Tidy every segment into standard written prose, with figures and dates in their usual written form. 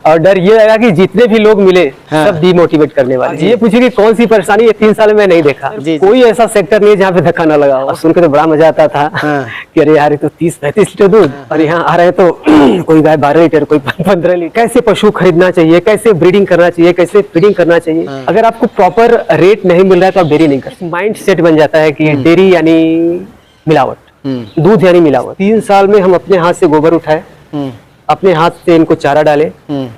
और डर ये लगा कि जितने भी लोग मिले सब डिमोटिवेट करने वाले। ये पूछे कि कौन सी परेशानी ये 3 साल में नहीं देखा। कोई ऐसा सेक्टर नहीं है जहाँ पे धक्का ना लगा हो। सुनकर तो बड़ा मजा आता था कि अरे यार तो 30-35 लीटर दूध और यहाँ आ रहे तो कोई गाय 12 लीटर, कोई 15 लीटर। कैसे पशु खरीदना चाहिए, कैसे ब्रीडिंग करना चाहिए, कैसे फीडिंग करना चाहिए। अगर आपको प्रॉपर रेट नहीं मिल रहा है तो आप डेयरी नहीं कर। माइंड सेट बन जाता है कि डेयरी यानी मिलावट, दूध यानी मिलावट। 3 साल में हम अपने हाथ से गोबर उठाए, अपने हाथ से इनको चारा डाले,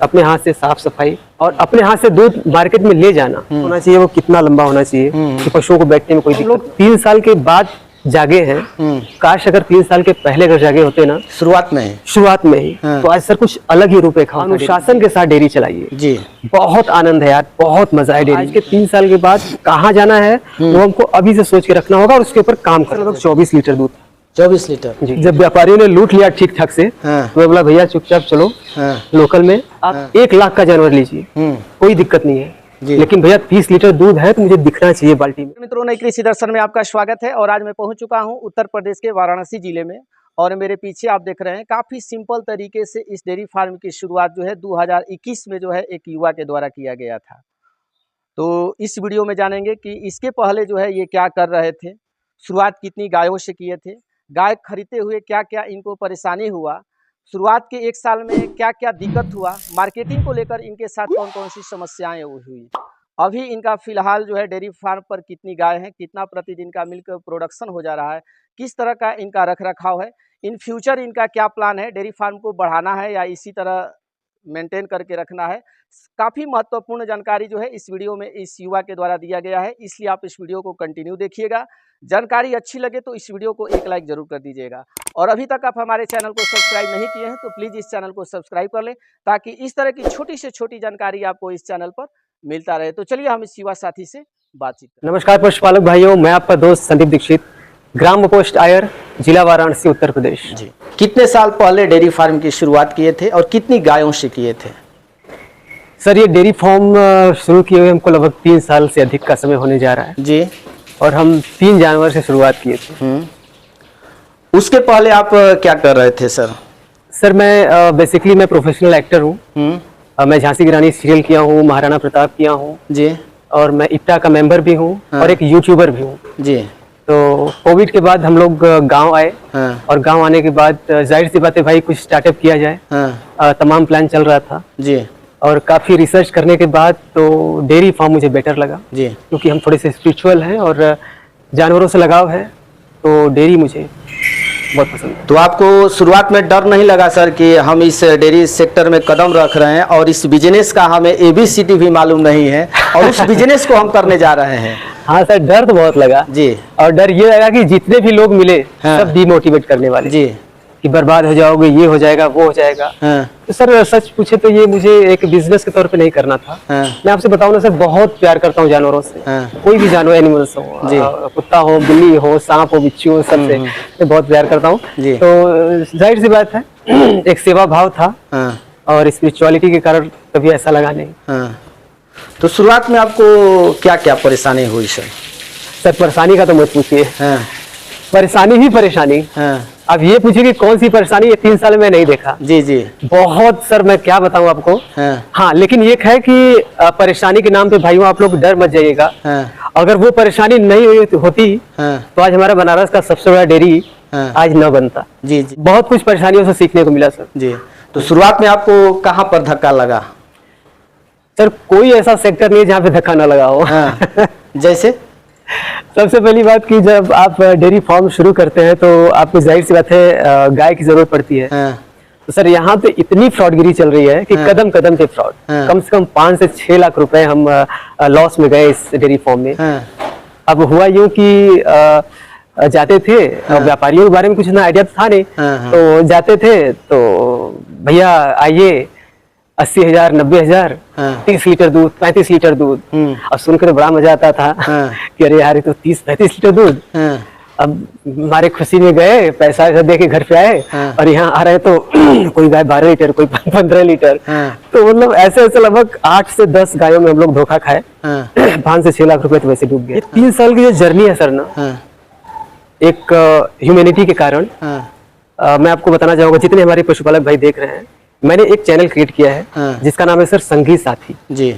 अपने हाथ से साफ सफाई और अपने हाथ से दूध मार्केट में ले जाना होना चाहिए। वो कितना लंबा होना चाहिए कि पशुओं को बैठने में कोई दिक्कत। लोग 3 साल के बाद जागे हैं। काश अगर 3 साल के पहले अगर जागे होते ना शुरुआत में ही तो आज सर कुछ अलग ही रूपरेखा। अनुशासन के साथ डेयरी चलाइए जी, बहुत आनंद है यार, बहुत मजा है। आज के 3 साल के बाद कहाँ जाना है वो हमको अभी से सोच के रखना होगा और उसके ऊपर काम करना। 24 लीटर दूध, 24 लीटर जी। जब व्यापारियों ने लूट लिया ठीक ठाक से तो बोला भैया चुपचाप चलो लोकल में आप 1 लाख का जानवर लीजिए, कोई दिक्कत नहीं है लेकिन भैया 30 लीटर दूध है तो मुझे दिखना चाहिए बाल्टी में। मित्रों, नई कृषि दर्शन में आपका स्वागत है और आज मैं पहुंच चुका हूं उत्तर प्रदेश के वाराणसी जिले में और मेरे पीछे आप देख रहे हैं काफ़ी सिंपल तरीके से इस डेयरी फार्म की शुरुआत जो है 2021 में जो है एक युवा के द्वारा किया गया था। तो इस वीडियो में जानेंगे कि इसके पहले जो है ये क्या कर रहे थे, शुरुआत कितनी गायों से किए थे, गाय खरीदते हुए क्या क्या इनको परेशानी हुआ, शुरुआत के 1 साल में क्या क्या दिक्कत हुआ, मार्केटिंग को लेकर इनके साथ कौन कौन सी समस्याएं हुई, अभी इनका फिलहाल जो है डेयरी फार्म पर कितनी गाय हैं, कितना प्रतिदिन का मिल्क प्रोडक्शन हो जा रहा है, किस तरह का इनका रख रखाव है, इन फ्यूचर इनका क्या प्लान है, डेयरी फार्म को बढ़ाना है या इसी तरह मेंटेन करके रखना है। काफ़ी महत्वपूर्ण जानकारी जो है इस वीडियो में इस युवा के द्वारा दिया गया है, इसलिए आप इस वीडियो को कंटिन्यू देखिएगा। जानकारी अच्छी लगे तो इस वीडियो को एक लाइक जरूर कर दीजिएगा और अभी तक आप हमारे चैनल को सब्सक्राइब नहीं किए हैं तो प्लीज़ इस चैनल को सब्सक्राइब कर लें ताकि इस तरह की छोटी से छोटी जानकारी आपको इस चैनल पर मिलता रहे। तो चलिए हम इस युवा साथी से बातचीत करें। नमस्कार पशुपालक भाइयों, मैं आपका दोस्त संदीप दीक्षित, ग्राम पोस्ट आयर, जिला वाराणसी, उत्तर प्रदेश जी। कितने साल पहले डेयरी फार्म की शुरुआत किए थे और कितनी गायों से किए थे? सर ये डेयरी फार्म शुरू किए हुए हमको लगभग 3 साल से अधिक का समय होने जा रहा है जी और हम 3 जानवर से शुरुआत किए थे। उसके पहले आप क्या कर रहे थे सर? सर मैं बेसिकली मैं प्रोफेशनल एक्टर हूँ। मैं झांसी की रानी सीरियल किया हूँ, महाराणा प्रताप किया हूँ जी और मैं इप्टा का मेंबर भी हूँ और एक यूट्यूबर भी हूँ जी। तो कोविड के बाद हम लोग गांव आए और गांव आने के बाद जाहिर सी बात है भाई कुछ स्टार्टअप किया जाए। तमाम प्लान चल रहा था जी और काफ़ी रिसर्च करने के बाद तो डेयरी फार्म मुझे बेटर लगा जी, क्योंकि हम थोड़े से स्पिरिचुअल हैं और जानवरों से लगाव है तो डेयरी मुझे बहुत पसंद है। तो आपको शुरुआत में डर नहीं लगा सर कि हम इस डेयरी सेक्टर में कदम रख रहे हैं और इस बिजनेस का हमें ABCD भी मालूम नहीं है और उस बिजनेस को हम करने जा रहे हैं? हाँ सर, डर तो बहुत लगा जी और डर ये लगा कि जितने भी लोग मिले सब डिमोटिवेट करने वाले जी, कि बर्बाद हो जाओगे, ये हो जाएगा, वो हो जाएगा। तो सर सच पूछे तो ये मुझे एक बिजनेस के तौर पे नहीं करना था। मैं आपसे बताऊं ना सर, बहुत प्यार करता हूँ जानवरों से। कोई भी जानवर, एनिमल्स हो, कुत्ता हो, बिल्ली हो, सांप हो, बिच्छू हो, सबसे मैं बहुत प्यार करता हूँ। तो जाहिर सी बात है एक सेवा भाव था और स्पिरिचुअलिटी के कारण कभी ऐसा लगा नहीं। तो शुरुआत में आपको क्या क्या परेशानी हुई सर? सर परेशानी का तो मत पूछिए, परेशानी ही परेशानी। अब ये पूछिए कि कौन सी परेशानी ये 3 साल में नहीं देखा। जी जी बहुत सर, मैं क्या बताऊं आपको। हाँ लेकिन ये है कि परेशानी के नाम पे भाइयों आप लोग डर मत जाइएगा। अगर वो परेशानी नहीं होती तो आज हमारा बनारस का सबसे बड़ा डेयरी आज न बनता। जी जी बहुत कुछ परेशानियों से सीखने को मिला सर जी। तो शुरुआत में आपको कहाँ पर धक्का लगा? सर कोई ऐसा सेक्टर नहीं है जहाँ पे धक्का ना लगा हो। जैसे सबसे पहली बात कि जब आप डेयरी फार्म शुरू करते हैं तो आपको जाहिर सी बात है गाय की जरूरत पड़ती है। तो सर यहाँ पे इतनी फ्रॉडगिरी चल रही है कि कदम कदम पे फ्रॉड। कम से कम 5 से 6 लाख रुपए हम लॉस में गए इस डेयरी फार्म में। अब हुआ यूं कि जाते थे, व्यापारियों के बारे में कुछ ना आइडिया था नहीं, तो जाते थे तो भैया आइए 80,000, 90,000, 30 लीटर दूध, 35 लीटर दूध। अब सुनकर बड़ा मजा आता था कि अरे यार तो 30-35 लीटर दूध। अब हमारे खुशी में गए, पैसा दे के घर पे आए और यहाँ आ रहे तो कोई गाय 12 लीटर, कोई 15 लीटर। तो मतलब ऐसे ऐसे लगभग 8 से 10 गायों में हम लोग धोखा खाए। 5 से 6 लाख रुपए तो वैसे डूब गए। 3 साल की जो जर्नी है सर ना, एक ह्यूमैनिटी के कारण मैं आपको बताना चाहूंगा, जितने हमारे पशुपालक भाई देख रहे हैं, मैंने एक चैनल क्रिएट किया है जिसका नाम है सर संगी साथी जी।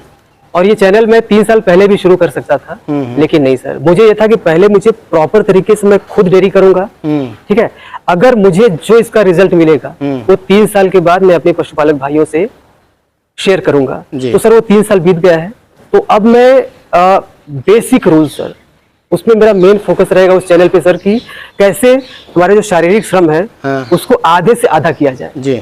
और ये चैनल मैं 3 साल पहले भी शुरू कर सकता था, लेकिन नहीं सर, मुझे ये था कि पहले मुझे प्रॉपर तरीके से मैं खुद डेयरी करूंगा, ठीक है। अगर मुझे जो इसका रिजल्ट मिलेगा वो 3 साल के बाद मैं अपने पशुपालक भाइयों से शेयर करूंगा। तो सर वो 3 साल बीत गया है, तो अब मैं बेसिक रूल सर, उसमें मेरा मेन फोकस रहेगा उस चैनल पे सर कि कैसे हमारे जो शारीरिक श्रम है उसको आधे से आधा किया जाए जी।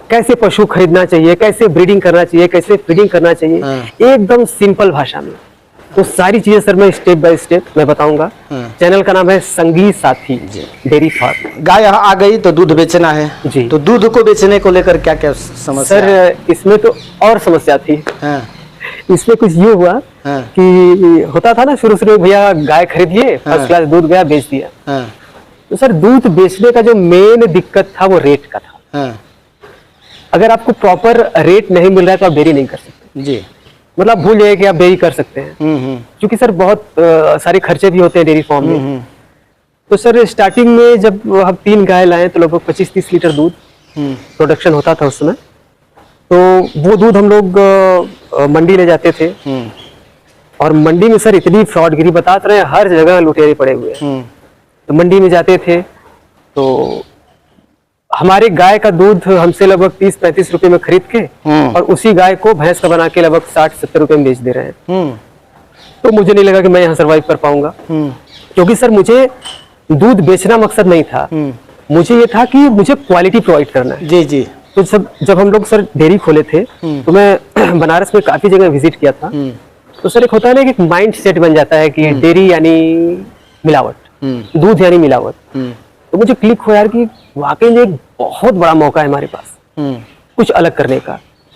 कैसे पशु खरीदना चाहिए, कैसे ब्रीडिंग करना चाहिए, कैसे फीडिंग करना चाहिए, एकदम सिंपल भाषा में। तो सारी चीजें सर मैं स्टेप बाय स्टेप मैं बताऊंगा। चैनल का नाम है संगी साथी डेयरी फार्म। गाय यहाँ आ गई तो दूध बेचना है जी, तो दूध को बेचने को लेकर क्या क्या समस्या सर? इसमें तो और समस्या थी। इसमें कुछ ये हुआ कि होता था ना शुरू में, भैया गाय खरीद लिए, फर्स्ट क्लास दूध गया बेच दिया। तो सर दूध बेचने का जो मेन दिक्कत था वो रेट का था। अगर आपको प्रॉपर रेट नहीं मिल रहा है तो आप डेयरी नहीं कर सकते जी। मतलब भूल जाइए कि आप डेयरी कर सकते हैं, क्योंकि सर बहुत सारे खर्चे भी होते हैं डेयरी फार्म में। तो सर स्टार्टिंग में जब हम 3 गाय लाए तो लगभग 25-30 लीटर दूध प्रोडक्शन होता था उस समय। तो वो दूध हम लोग मंडी ले जाते थे और मंडी में सर इतनी फ्रॉडगिरी बता रहे हैं, हर जगह लुटेरे पड़े हुए हैं। तो मंडी में जाते थे तो हमारे गाय का दूध हमसे लगभग 30-35 रुपए में खरीद के और उसी गाय को भैंस का बना के लगभग 60-70 रुपए में बेच दे रहे हैं। तो मुझे नहीं लगा कि मैं यहाँ सर्वाइव कर पाऊंगा, क्योंकि सर मुझे दूध बेचना मकसद नहीं था, मुझे ये था कि मुझे क्वालिटी प्रोवाइड करना है जी जी। तो जब हम लोग सर डेयरी खोले थे तो मैं बनारस में काफी जगह विजिट किया था। तो सर एक होता है ना कि एक माइंड सेट बन जाता है कि डेयरी यानी मिलावट, दूध यानी मिलावट। तो मुझे क्लिक हो यार कि वाकई में एक बहुत बड़ा मौका है हमारे पास कुछ अलग करने का।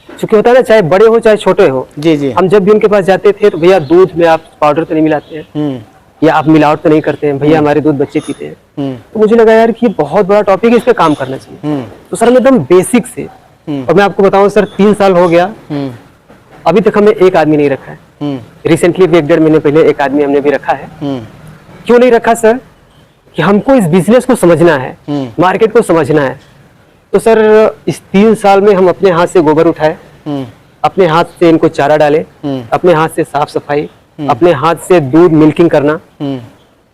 क्योंकि होता है ना, चाहे बड़े हो चाहे छोटे हो जी जी, हम जब भी उनके पास जाते थे तो भैया दूध में आप पाउडर तो नहीं मिलाते हैं या आप मिलावट तो नहीं करते हैं, भैया हमारे दूध बच्चे पीते हैं। तो मुझे लगा यार कि ये बहुत बड़ा टॉपिक है, इस पे काम करना चाहिए। तो सर मैं एकदम बेसिक से, और मैं आपको बताऊं सर 3 साल हो गया, अभी तक हमने एक आदमी नहीं रखा है। रिसेंटली भी 1-1.5 महीने पहले एक आदमी हमने भी रखा है। क्यों नहीं रखा सर? कि हमको इस बिजनेस को समझना है, मार्केट को समझना है। तो सर इस 3 साल में हम अपने हाथ से गोबर उठाए, अपने हाथ से इनको चारा डाले, अपने हाथ से साफ सफाई, अपने हाथ से दूध मिल्किंग करना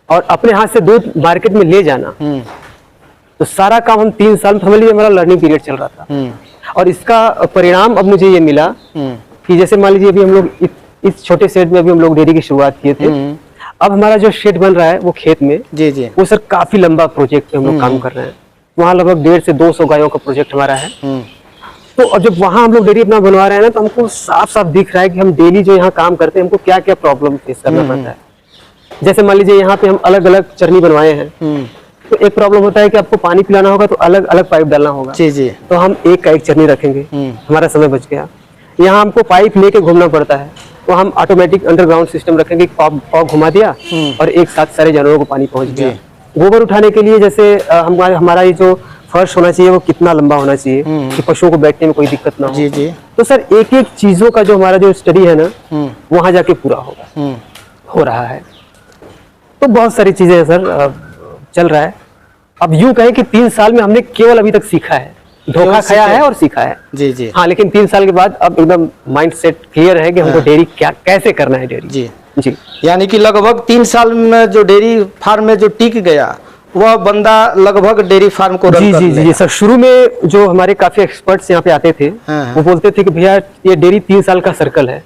और अपने हाथ से दूध मार्केट में ले जाना। तो सारा काम हम 3 साल में, समझ लीजिए हमारा लर्निंग पीरियड चल रहा था। और इसका परिणाम अब मुझे ये मिला कि जैसे मान लीजिए अभी हम लोग इस छोटे शेड में अभी हम लोग डेयरी की शुरुआत किए थे। अब हमारा जो शेड बन रहा है वो खेत में जी जी, वो सर काफी लंबा प्रोजेक्ट पे हम लोग काम कर रहे हैं। वहाँ लगभग 150 से 200 गायों का प्रोजेक्ट हमारा है। तो अब जब वहाँ हम लोग डेयरी अपना बनवा रहे हैं ना, तो हमको साफ साफ दिख रहा है कि हम डेली जो यहाँ काम करते हैं हमको क्या क्या प्रॉब्लम फेस करना पड़ता है। जैसे मान लीजिए यहाँ पे हम अलग अलग चरनी बनवाए हैं, तो एक प्रॉब्लम होता है कि आपको पानी पिलाना होगा तो अलग अलग पाइप डालना होगा जी जी। तो हम एक का एक चरनी रखेंगे, हमारा समय बच गया। यहाँ हमको पाइप लेके घूमना पड़ता है, तो हम ऑटोमेटिक अंडरग्राउंड सिस्टम रखेंगे, पॉप घुमा दिया और एक साथ सारे जानवरों को पानी पहुंच गया। गोबर उठाने के लिए जैसे हमारा ये जो फर्श होना चाहिए वो कितना लंबा होना चाहिए कि पशुओं को बैठने में कोई दिक्कत ना हो जी जी। तो सर एक एक चीजों का जो हमारा जो स्टडी है ना वहां जाके पूरा होगा, हो रहा है। तो बहुत सारी चीजें हैं सर, चल रहा है। अब यूं कहें कि 3 साल में हमने केवल अभी तक सीखा है, धोखा खाया है और सीखा है जी जी। हाँ, लेकिन 3 साल के बाद अब एकदम माइंड सेट क्लियर है कि हमको डेयरी क्या कैसे करना है डेयरी जी जी। यानी कि लगभग 3 साल में जो डेयरी फार्म में जो टिक गया वह बंदा लगभग डेयरी फार्म को रन जी जी जी सर। शुरू में जो हमारे काफी एक्सपर्ट्स यहाँ पे आते थे वो बोलते थे कि भैया ये डेयरी 3 साल का सर्कल है।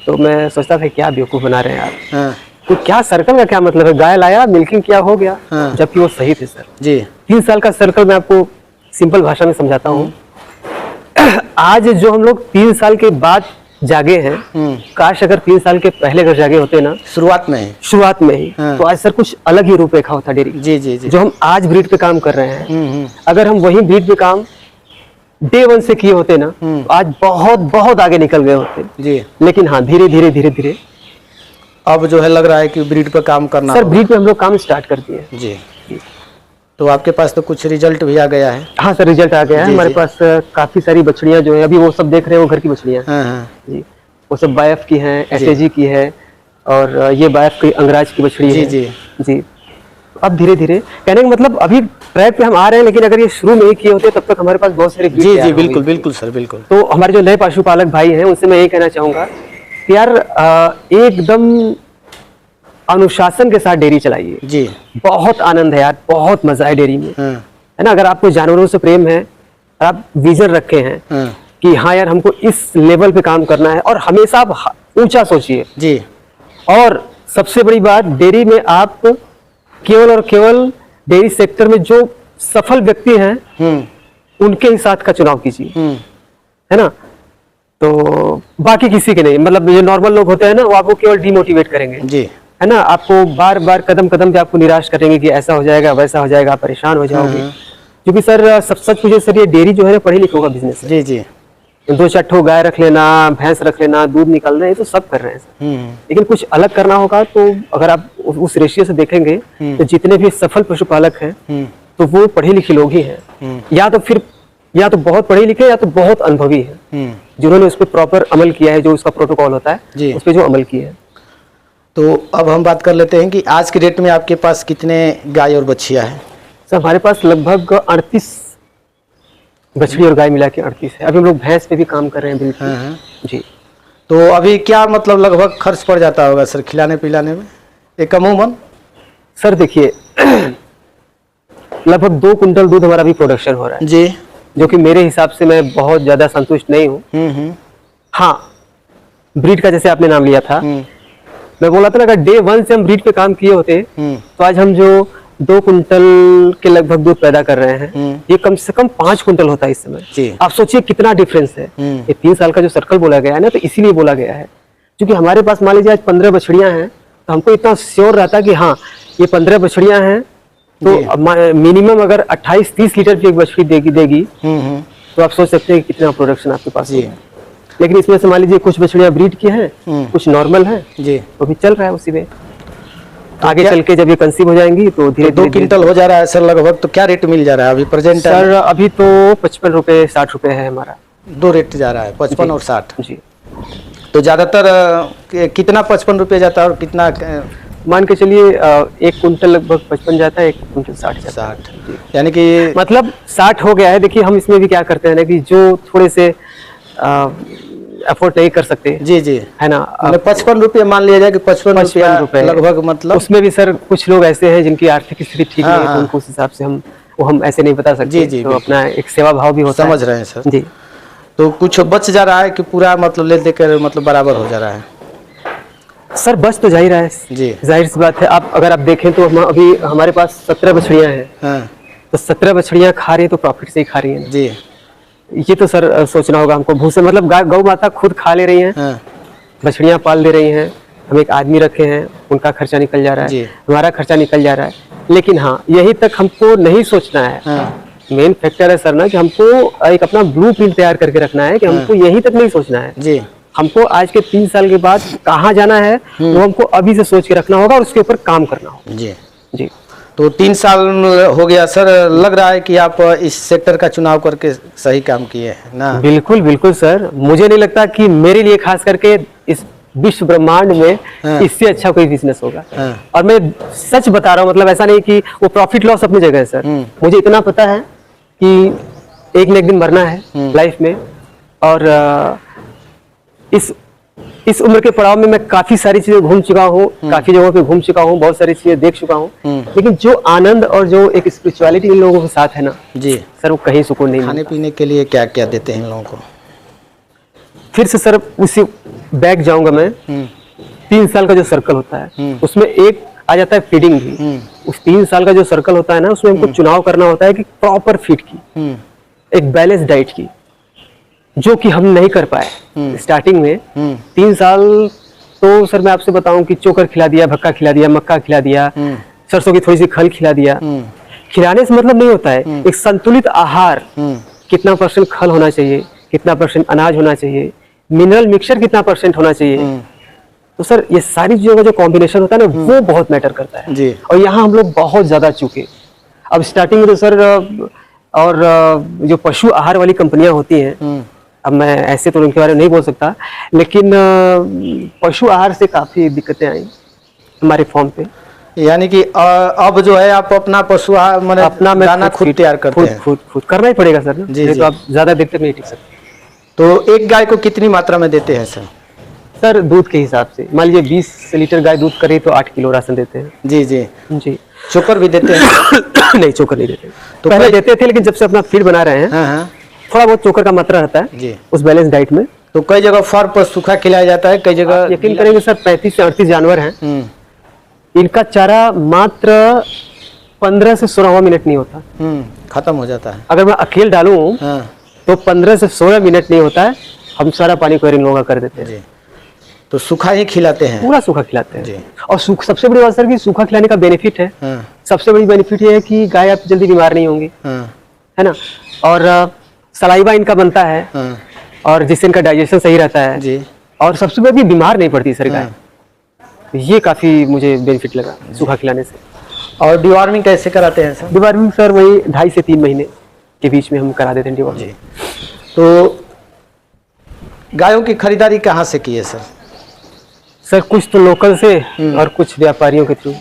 तो मैं सोचता था क्या बेवकूफ बना रहे हैं यार, तो क्या सर्कल का क्या मतलब है, गाय लाया मिल्किंग क्या हो गया, जबकि वो सही थे सर जी। 3 साल का सर्कल मैं आपको सिंपल भाषा में समझाता हूँ। आज जो हम लोग 3 साल के बाद जागे हैं, काश अगर 3 साल के पहले अगर जागे होते ना शुरुआत में ही तो आज सर कुछ अलग ही रूपरेखा होता डेयरी जी जी जी। जो हम आज ब्रीड पे काम कर रहे हैं, अगर हम वही ब्रीड पे काम डे 1 से किए होते ना तो आज बहुत बहुत आगे निकल गए होते जी। लेकिन हाँ, धीरे धीरे धीरे धीरे अब जो है लग रहा है कि ब्रीड पे काम करना सर, ब्रीड पे हम लोग काम स्टार्ट कर दिए जी। तो आपके पास तो कुछ रिजल्ट भी आ गया है? हाँ सर, रिजल्ट आ गया है हमारे पास। काफी सारी बछड़ियां जो है अभी वो सब देख रहे हैं वो घर की बछड़ियां जी। वो सब बायफ की हैं, एसएजी की है और ये बायफ की अंगराज की बछड़ी है जी जी। अब धीरे धीरे कहने का मतलब अभी ट्रैक पे हम आ रहे हैं, लेकिन अगर ये शुरू में ही किए होते तब तक हमारे पास बहुत सारे जी जी बिल्कुल बिल्कुल सर बिल्कुल। तो हमारे जो नए पशुपालक भाई हैं उनसे मैं यही कहना चाहूंगा कि यार एकदम अनुशासन के साथ डेयरी चलाइए जी। बहुत आनंद है यार, बहुत मजा है डेयरी में, है ना। अगर आपको जानवरों से प्रेम है, आप विजन रखे हैं कि हाँ यार हमको इस लेवल पे काम करना है, और हमेशा आप ऊंचा सोचिए जी। और सबसे बड़ी बात, डेयरी में आप केवल और केवल डेयरी सेक्टर में जो सफल व्यक्ति हैं उनके ही साथ का चुनाव कीजिए, है ना। तो बाकी किसी के नहीं, मतलब जो नॉर्मल लोग होते हैं ना वो आपको केवल डिमोटिवेट करेंगे जी, है ना। आपको बार बार कदम कदम पे आपको निराश करेंगे कि ऐसा हो जाएगा वैसा हो जाएगा, आप परेशान हो जाओगे। क्योंकि सर सच पूछे सर, ये डेयरी जो है पढ़े लिखों का बिजनेस है। जी जी। 2-4 ठो गाय रख लेना, भैंस रख लेना, दूध निकालना, ये तो सब कर रहे हैं सर। लेकिन कुछ अलग करना होगा तो अगर आप उस रेशियो से देखेंगे तो जितने भी सफल पशुपालक हैं तो वो पढ़े लिखे लोग ही हैं, या तो बहुत पढ़े लिखे या तो बहुत अनुभवी है, जिन्होंने उस पर प्रॉपर अमल किया है, जो उसका प्रोटोकॉल होता है उस पर जो अमल किया है। तो अब हम बात कर लेते हैं कि आज के डेट में आपके पास कितने गाय और बछिया है? सर हमारे पास लगभग 38 बछड़ी और गाय मिला के 38 है। अभी हम लोग भैंस पे भी काम कर रहे हैं बिल्कुल जी। तो अभी क्या मतलब लगभग खर्च पड़ जाता होगा सर खिलाने पिलाने में एक अमूमन? सर देखिए लगभग 2 कुंटल दूध हमारा भी प्रोडक्शन हो रहा है जी, जो कि मेरे हिसाब से मैं बहुत ज्यादा संतुष्ट नहीं हूँ। हाँ, ब्रीड का जैसे आपने नाम लिया था, मैं बोला था ना अगर डे 1 से हम ब्रीड पे काम किए होते तो आज हम जो 2 कुंटल के लगभग दूध पैदा कर रहे हैं ये कम से कम 5 कुंटल होता है इस समय। आप सोचिए कितना डिफरेंस है। ये 3 साल का जो सर्कल बोला गया है ना, तो इसीलिए बोला गया है क्योंकि हमारे पास मान लीजिए आज 15 बछड़ियां हैं तो हमको इतना श्योर रहता कि हाँ ये 15 बछड़ियां हैं तो मिनिमम अगर 28-30 लीटर की एक बछड़ी देगी तो आप सोच सकते हैं कि कितना प्रोडक्शन आपके पास है। लेकिन इसमें से मान लीजिए कुछ बछड़ियां ब्रीड की हैं, कुछ नॉर्मल हैं जी, तो भी चल रहा है उसी में। तो आगे चल के जब ये कंसीव हो जाएंगी तो धीरे 2 क्विंटल हो जा रहा है सर लगभग, तो क्या रेट मिल जा रहा है अभी प्रेजेंट? सर अभी तो 55 रुपए 60 रुपए है हमारा, 2 रेट जा रहा है 55 और 60 जी। तो ज्यादातर कितना 55 रुपये जाता है और कितना मान के चलिए 1 कुंटल लगभग 55 जाता है, 1 कुंटल 60 जाता है। 60 यानी कि मतलब 60 हो गया है। देखिए हम इसमें भी क्या करते हैं ना कि जो थोड़े से अफोर्ड नहीं कर सकते जी जी, है ना, 55 रुपये मान लिया जाए कि 55 रुपये लगभग, मतलब उसमें भी सर कुछ लोग ऐसे हैं जिनकी आर्थिक स्थिति ठीक नहीं है, तो उनको उस हिसाब से हम ऐसे नहीं बता सकते जी, तो अपना एक सेवा भाव भी होता है। समझ रहे हैं सर जी। तो कुछ बच जा रहा है कि पूरा मतलब ले देकर मतलब बराबर हो जा रहा है? सर बच तो जा ही रहा है जी, जाहिर सी बात है। आप अगर आप देखें तो हम अभी हमारे पास 17 बछड़ियां हैं तो 17 बछड़ियां खा रही है तो प्रॉफिट से ही खा रही है जी। ये तो सर सोचना होगा हमको, भूसे मतलब गौ माता खुद खा ले रही हैं, बछड़ियां पाल दे रही हैं, हम एक आदमी रखे हैं, उनका खर्चा निकल जा रहा है, हमारा खर्चा निकल जा रहा है। लेकिन हाँ यही तक हमको नहीं सोचना है। मेन फैक्टर है सर ना कि हमको एक अपना ब्लूप्रिंट तैयार करके रखना है कि हमको यही तक नहीं सोचना है जी। हमको आज के 3 साल के बाद कहाँ जाना है वो हमको अभी से सोच के रखना होगा और उसके ऊपर काम करना होगा जी जी। तो 3 साल हो गया सर, लग रहा है कि आप इस सेक्टर का चुनाव करके सही काम किए हैं ना? बिल्कुल बिल्कुल सर, मुझे नहीं लगता कि मेरे लिए खास करके इस विश्व ब्रह्मांड में इससे अच्छा कोई बिजनेस होगा। और मैं सच बता रहा हूँ, मतलब ऐसा नहीं कि वो प्रॉफिट लॉस अपनी जगह है सर। मुझे इतना पता है कि एक न एक दिन मरना है लाइफ में, और इस उम्र के पड़ाव में मैं काफी सारी चीजें घूम चुका हूँ, काफी जगहों पे घूम चुका हूँ, बहुत सारी चीजें देख चुका हूँ, लेकिन जो आनंद और जो एक स्पिरिचुअलिटी इन लोगों के साथ है ना जी सर, वो कहीं सुकून नहीं। खाने पीने के लिए क्या क्या देते हैं इन लोगों को? फिर से सर उसी बैक जाऊंगा मैं। 3 साल का जो सर्कल होता है उसमें एक आ जाता है फीडिंग भी। उस 3 साल का जो सर्कल होता है ना उसमें हमको चुनाव करना होता है कि प्रॉपर फीड की, एक बैलेंस डाइट की, जो कि हम नहीं कर पाए स्टार्टिंग में। 3 साल तो सर मैं आपसे बताऊं कि चोकर खिला दिया, भक्का खिला दिया, मक्का खिला दिया, सरसों की थोड़ी सी खल खिला दिया। खिलाने से मतलब नहीं होता है, एक संतुलित आहार, कितना % खल होना चाहिए, कितना % अनाज होना चाहिए, मिनरल मिक्सचर कितना % होना चाहिए। तो सर ये सारी चीजों का जो कॉम्बिनेशन होता है ना वो बहुत मैटर करता है जी। और यहाँ हम लोग बहुत ज्यादा चुके। अब स्टार्टिंग में तो सर और जो पशु आहार वाली कंपनियां होती हैं, अब मैं ऐसे तो उनके बारे में नहीं बोल सकता, लेकिन पशु आहार से काफी दिक्कतें आई हमारे फॉर्म पे। यानी कि अब जो है आप अपना पशु आहार मतलब अपना मैं दाना खुद तैयार करते हैं? खुद करना ही पड़ेगा सर ना, जी, नहीं जी। तो आप ज्यादा देर तक नहीं टिक सकते। तो एक गाय को कितनी मात्रा में देते हैं सर? सर दूध के हिसाब से मान लीजिए 20 लीटर गाय दूध करे तो 8 किलो राशन देते हैं। जी जी। जी। चोकर भी देते हैं? नहीं चोकर नहीं देते, तो पहले पहले- देते थे लेकिन जब से अपना फीड बना रहे हैं हाँ हाँ थोड़ा बहुत चोकर का मात्रा रहता है जी। उस बैलेंस डाइट में। तो कई जगह फार्म पर सूखा खिलाया जाता है, कई जगह यकीन करेंगे सर 35 से 38 जानवर हैं, इनका चारा मात्र 15 से 16 मिनट नहीं होता। खत्म हो जाता है। अगर मैं अकेले डालूं हाँ तो 15 से 16 मिनट नहीं होता है, हम सारा पानी को इन लोगों का कर देते हैं। जी। तो सूखा ही खिलाते हैं? पूरा सूखा खिलाते जी। हैं। और सबसे बड़ी बात सर कि सूखा खिलाने का बेनिफिट है, हाँ सबसे बड़ी बेनिफिट ये है कि गाय आप जल्दी बीमार नहीं होंगी, हाँ है ना। और सलाइवा इनका बनता है हाँ और जिससे इनका डाइजेशन सही रहता है जी। और सबसे बड़ी बीमार नहीं पड़ती सर गाय। हाँ। ये काफी मुझे बेनिफिट लगा सूखा खिलाने से। और डिवॉर्मिंग कैसे कराते हैं सर? डिवॉर्मिंग सर वही 2.5 से 3 महीने के बीच में हम करा देते हैं डिवॉर्मिंग। तो गायों की खरीदारी कहाँ से की है सर? सर कुछ तो लोकल से और कुछ व्यापारियों के थ्रू।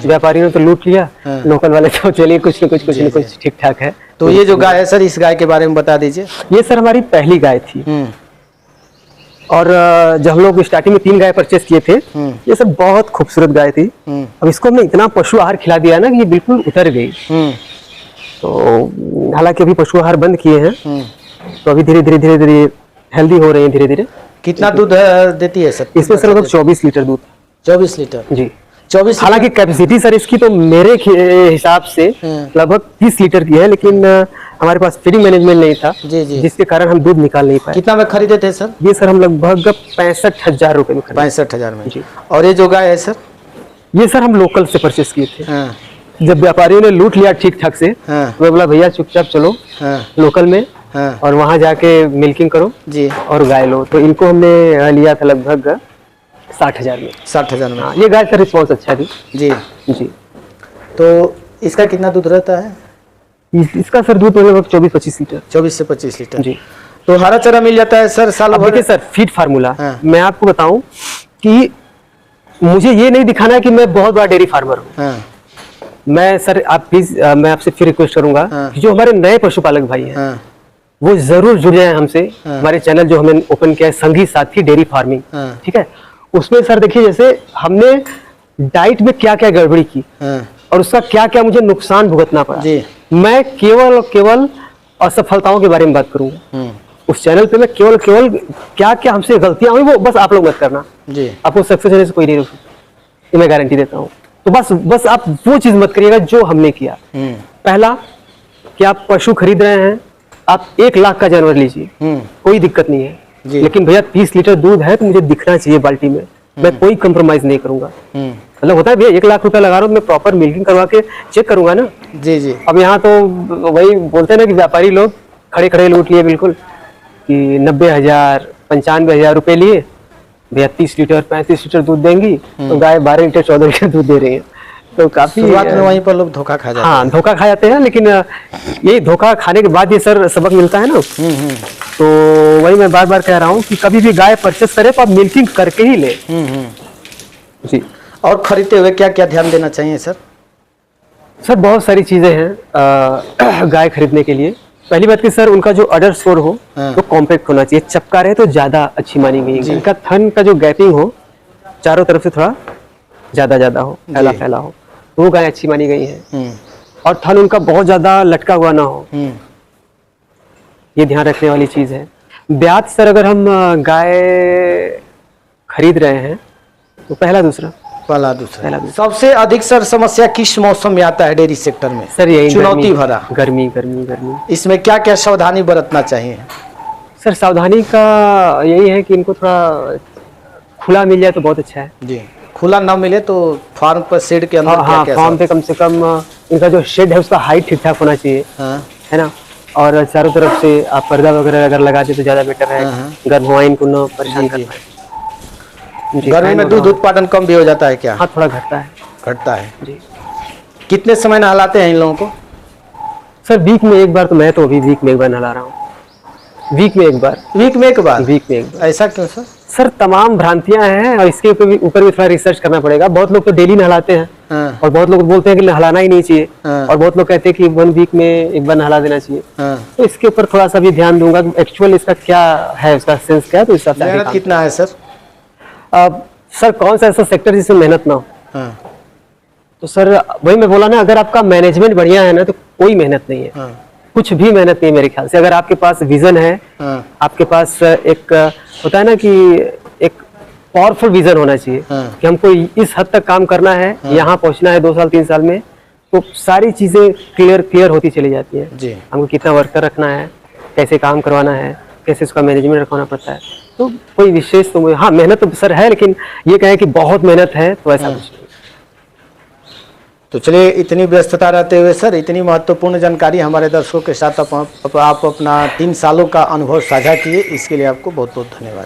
व्यापारियों ने तो लूट लिया, हाँ। लोकल वाले तो चलिए कुछ न कुछ ठीक ठाक है। तो ये जो गाय है सर, इस गाय के बारे में बता दीजिए। ये सर हमारी पहली गाय थी और जब हम लोग स्टार्टिंग में 3 गाय परचेस किए थे, ये सब बहुत खूबसूरत गाय थी। अब इसको हमने इतना पशु आहार खिला दिया ना कि ये बिल्कुल उतर गई। तो हालांकि अभी पशु आहार बंद किए हैं, तो अभी धीरे धीरे हेल्दी हो रहे हैं धीरे धीरे। कितना दूध देती है सर? इसमें सर लगभग 24 लीटर दूध। 24 लीटर? जी 24। हालांकि कैपेसिटी सर इसकी तो मेरे हिसाब से लगभग 30 लीटर की है, लेकिन हमारे पास फीडिंग मैनेजमेंट नहीं था, जी जी। जिसके कारण हम दूध निकाल नहीं पाए। कितना में खरीदे थे सर? ये सर हम लगभग 65,000 रुपए में खरीदे। 65,000 में जी। और ये जो गाय है सर? ये सर हम लोकल से परचेस किए थे। हाँ जब व्यापारियों ने लूट लिया ठीक ठाक से, हाँ मैं बोला भैया चुपचाप चलो हाँ लोकल में हाँ और वहां जाके मिल्किंग करो जी। और गाय लो। तो इनको हमने लिया था लगभग 60,000 में। 60,000 में? हाँ, ये गाय का रिस्पॉन्स अच्छा थी। जी जी। तो इसका कितना दूध रहता है? इसका सर दूध लगभग 24-25 लीटर। 24 से 25 लीटर। जी। तो हरा चारा मिल जाता है सर साल अब भर? देखिए सर फीड फार्मूला, हाँ। मैं आपको बताऊं कि मुझे ये नहीं दिखाना कि मैं बहुत बड़ा डेयरी फार्मर हूँ। हाँ मैं सर आप प्लीज मैं आपसे फिर रिक्वेस्ट करूंगा हाँ। कि जो हमारे नए पशुपालक भाई हैं हाँ वो जरूर जुड़ जाए हमसे। हाँ। हमारे चैनल जो हमने ओपन किया है संगी साथी डेयरी फार्मिंग, हाँ। ठीक है, उसमें सर देखिए जैसे हमने डाइट में क्या क्या गड़बड़ी की हाँ और उसका क्या क्या मुझे नुकसान भुगतना पड़ा, जी। मैं केवल असफलताओं के बारे में बात करूंगा। उस चैनल पे मैं केवल क्या क्या हमसे गलतियां हुई वो बस आप लोग मत करना, जी। आपको सक्सेस होने से कोई नहीं रोक सकता, ये मैं गारंटी देता हूँ। तो बस आप वो चीज मत करिएगा जो हमने किया। पहला कि आप पशु खरीद रहे हैं, आप 1 लाख का जानवर लीजिए, कोई दिक्कत नहीं है, जी। लेकिन भैया 30 लीटर दूध है तो मुझे दिखना चाहिए बाल्टी में, मैं कोई कंप्रोमाइज नहीं करूंगा। मतलब होता है भैया 1 लाख रुपया लगा रहा हूँ, मैं प्रॉपर मिल्किंग करवा के चेक करूंगा ना। जी जी। अब यहाँ तो वही बोलते हैं ना कि व्यापारी लोग खड़े खड़े लूट लिए बिल्कुल कि 90,000 95,000 रुपए लिए, भैया 30 लीटर 35 लीटर दूध देंगी तो गाय 12 लीटर 14 लीटर दूध दे रही है। तो काफी शुरुआत में वहीं पर लोग धोखा खा जाते हैं। हाँ धोखा खा जाते हैं, लेकिन यही धोखा खाने के बाद ये सर सबक मिलता है ना। तो वही मैं बार बार कह रहा हूँ कि कभी भी गाय परचेस करे तो आप मिल्किंग करके ही ले। जी। और खरीदते हुए क्या क्या ध्यान देना चाहिए सर? सर बहुत सारी चीजें हैं गाय खरीदने के लिए। पहली बात कि सर उनका जो अडर स्कोर हो तो कॉम्पैक्ट होना चाहिए, चपका रहे तो ज्यादा अच्छी मानी गई है। इनका थन का जो गैपिंग हो चारों तरफ से थोड़ा ज्यादा हो, फैला हो, तो वो गाय अच्छी मानी गई है। और थन उनका बहुत ज्यादा लटका हुआ ना हो, ये ध्यान रखने वाली चीज है। ब्याज सर अगर हम गाय खरीद रहे हैं तो पहला दूसरा। सबसे अधिक सर समस्या किस मौसम में आता है डेयरी सेक्टर में? सर यही चुनौती भरा गर्मी। इसमें क्या क्या सावधानी बरतना चाहिए? सर सावधानी का यही है कि इनको थोड़ा खुला मिल जाए तो बहुत अच्छा है। जी। खुला ना मिले तो फार्म पर शेड के अंदर हाँ, फार्म पे कम से कम इनका जो शेड है उसका हाइट ठीक ठाक होना चाहिए। हाँ। है ना। और चारों तरफ से आप पर्दा वगैरह अगर लगा दे तो ज्यादा बेटर है। गर्म हवा इनको न परेशान करना है। गर्मी में दूध उत्पादन कम भी हो जाता है क्या? हाँ थोड़ा घटता है जी। कितने समय नहलाते हैं इन लोगों को? सर वीक में एक बार, तो मैं तो अभी वीक में एक बार नहला रहा हूँ। वीक में एक बार। ऐसा क्यों सर? सर तमाम भ्रांतियां हैं और इसके ऊपर भी थोड़ा रिसर्च करना पड़ेगा। बहुत लोग तो डेली नहलाते हैं, हाँ। और बहुत लोग बोलते हैं कि नहलाना ही नहीं चाहिए, हाँ। और बहुत लोग कहते हैं कि 1 वीक में एक बार नहला देना चाहिए। हाँ। तो इसके ऊपर थोड़ा सा भी ध्यान दूंगा, एक्चुअल इसका क्या है, उसका सेंस क्या है, तो इस हिसाब से आगे मेहनत काम कितना है सर? सर कौन सा ऐसा सेक्टर जिसमें मेहनत ना हो? हाँ। तो सर वही मैं बोला ना, अगर आपका मैनेजमेंट बढ़िया है ना तो कोई मेहनत नहीं है। हाँ। कुछ भी मेहनत नहीं है मेरे ख्याल से। अगर आपके पास विजन है, हाँ। आपके पास एक होता है ना कि एक पावरफुल विजन होना चाहिए हाँ। कि हमको इस हद तक काम करना है, यहाँ पहुंचना है 2 साल 3 साल में, तो सारी चीजें क्लियर होती चली जाती है। जी। हमको कितना वर्कर रखना है, कैसे काम करवाना है, कैसे उसका मैनेजमेंट रखवाना पड़ता है। तो कोई विशेष तो हाँ मेहनत तो सर है, लेकिन ये कहें कि बहुत मेहनत है तो ऐसा कुछ नहीं। तो चलिए, इतनी व्यस्तता रहते हुए सर इतनी महत्वपूर्ण जानकारी हमारे दर्शकों के साथ आप अपना 3 सालों का अनुभव साझा किए, इसके लिए आपको बहुत बहुत धन्यवाद।